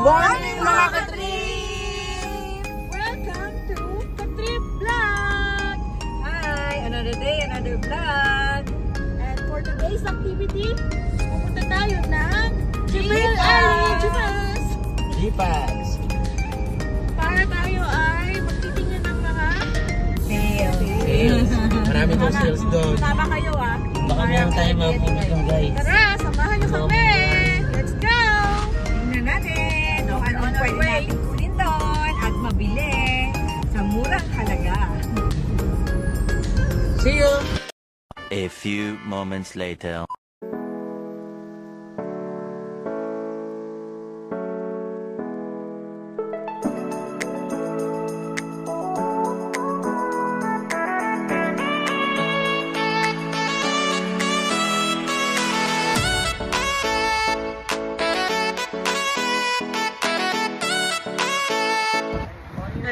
morning mga ka-trip! Welcome to Ka-Trip Vlog! Hi! Another day, another vlog! And for today's activity, pupunta tayo ng Jibil Jipas! para tayo ay magtitingin ng mga Sales! Marami pong sales doon. Tama kayo ah. Baka meron tayo mapulot ng guys. Tara, samahan nyo kami! Let's go! Tingnan natin kung ano pwede natin kunin doon at mabili sa murang halaga. See you! A few moments later.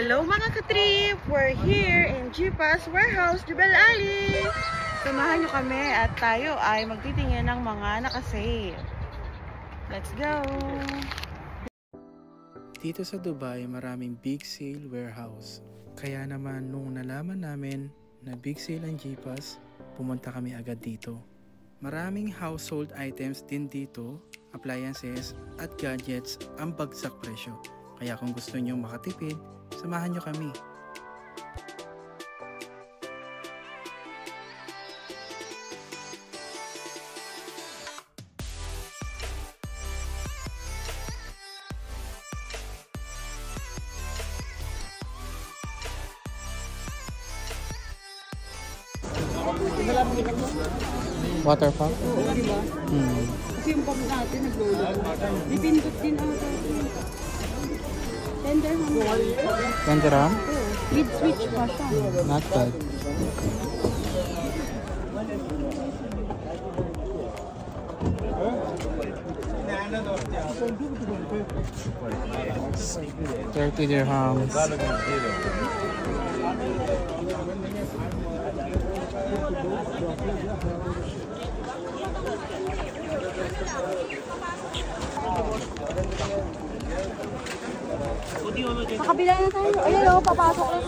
Hello mga ka-trip! We're here in Jipas Warehouse, Jebel Ali! Samahan nyo kami at tayo ay magtitingin ng mga naka-sale. Let's go! Dito sa Dubai, maraming big sale warehouse. Kaya naman nung nalaman namin na big sale ang Jipas, pumunta kami agad dito. Maraming household items din dito, appliances at gadgets ang bagsak presyo. Kaya kung gusto nyo makatipid, samahan nyo kami. Water pump? Oo, diba? Kasi yung pump natin nag-load. May pindot din ang tender naman. Tenderam? With switch pa siya. Not bad. $30. Sa kabila na tayo. Ayun o, papasok na.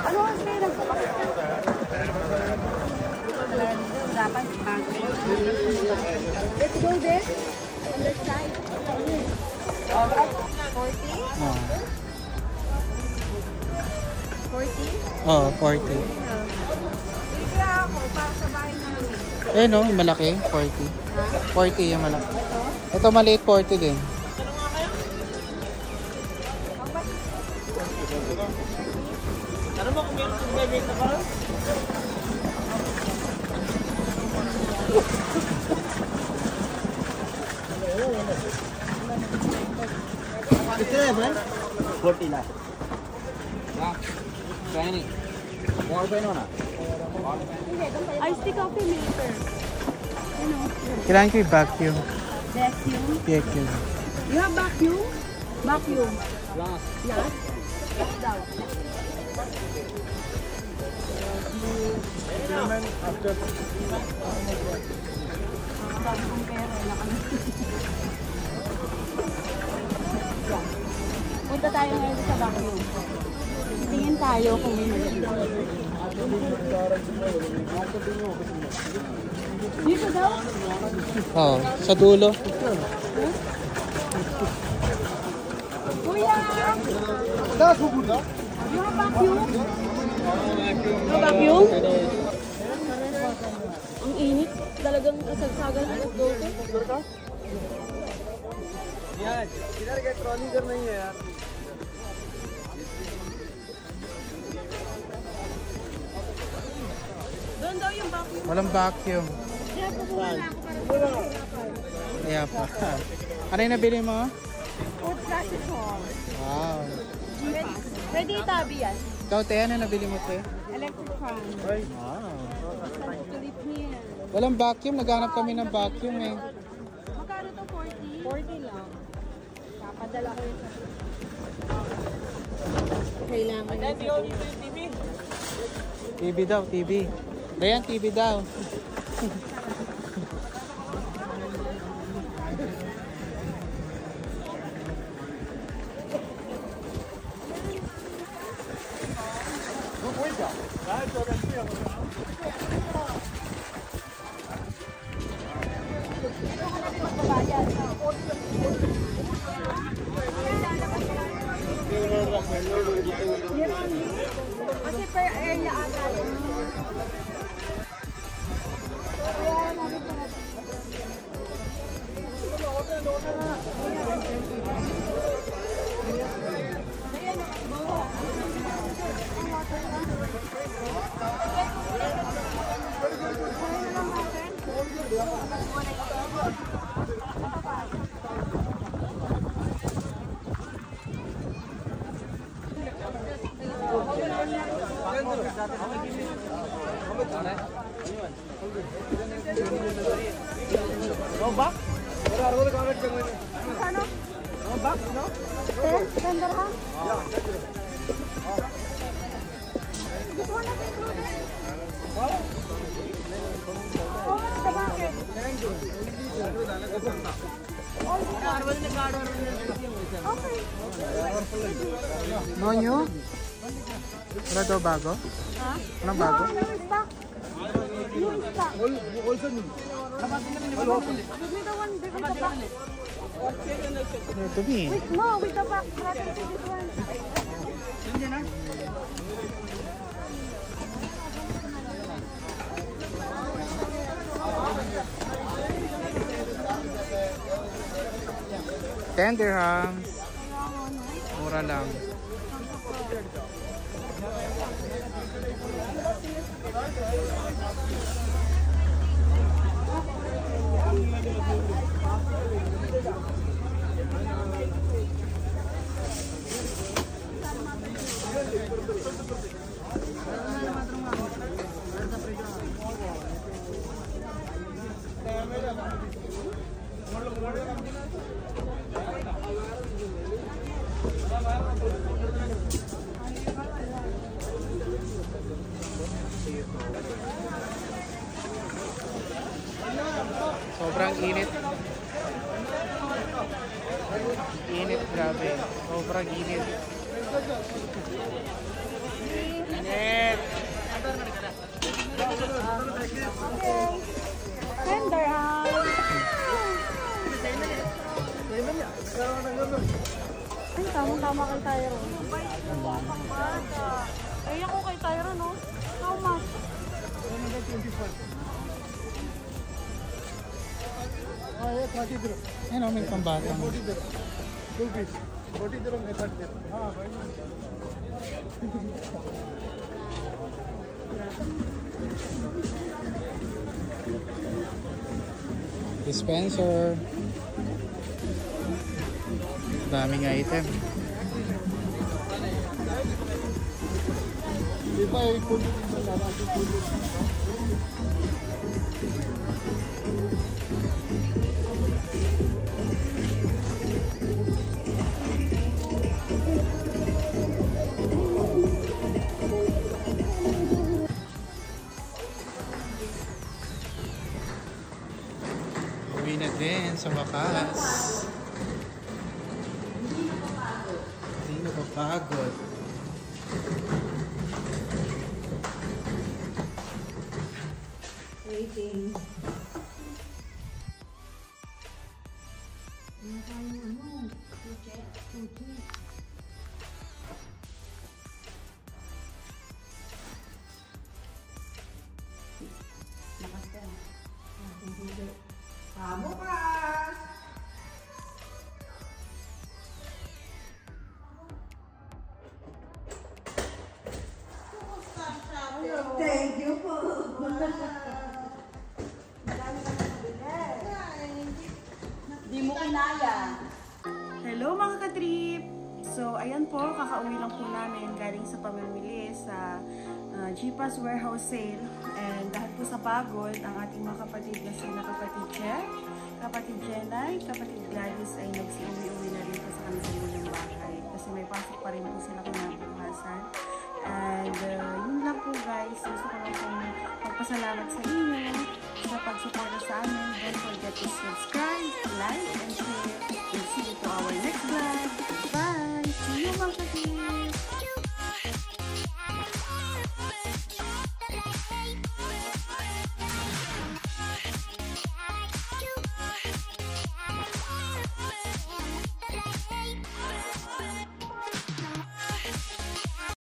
Ano ang pera? Dapat bago. Let's go there. On the side. 40? Oh. 40? Oh, 40. Bigla ako para sa bahay namin. Eh no, malaki, 40. 40 yung malaki. Ito maliit, 40 din. Ano mo kung meron kong bebek na parang? Ito na ba? 40 na. Kaya more pa na. Iced tea coffee maker. Ano? Kailangan ko yung vacuum. Vacuum. Vacuum. You have vacuum? Vacuum. Last. Yes. Daw. After Bagong pera. Punta tayo ngayon sa vacuum. Tingin tayo kung may maganda. Dito daw? Oh, sa dulo. Kuya! You have vacuum? No vacuum? Ang init. Talagang kasagsagan ang dote. यार इधर के ट्रॉली कर नहीं है यार Doon daw yung vacuum. Walang vacuum. Kaya pupunta na ako para Kaya pa. Ano yung nabili mo? food processor. Wow. Pwede itabi yan. Ikaw, te, ano nabili mo, te? Electric fan. Wow. Tulit niya. Walang vacuum. Naghanap kami ng vacuum eh. Magkano to? 40? 40 lang. Papadala ko yun sa kailangan yun sa TV daw, TV. Dayan, TV daw. Kasi per area ata. No new? Wala daw bago? Ha? Walang bago? Also new. Give me the one, give me the back. Ito be. Wait, no, with the back. Rather than this one. $10. Mura lang. Sobrang init. Init, grabe. Sobrang init. Init. Tender, Ay, tama kay Tyron. Ay, ako kay Tyron, no? How much? Ayun o, may pambata. 2 piece. 40 dirham, 30 dirham. Dispenser. Daming item. Iba ay kulit sa lalaki kulit. Uwi na din sa wakas. Hindi napapagod. Waiting. Pabukas! Thank you po. Di mo kinaya. Hello mga ka-trip! So, ayan po, kakauwi lang po namin galing sa pamimili sa Jeepers Warehouse Sale. And dahil po sa pagod, ang ating mga kapatid na sila kapatid Che, kapatid Jenay, kapatid Gladys ay nagsiuwi-uwi na rin po sa kanilang bahay. Kasi may pasok pa rin po sila kinabukasan. And yun lang po guys, gusto ko lang pong magpasalamat sa inyo sa pagsuporta sa amin. Don't forget to subscribe.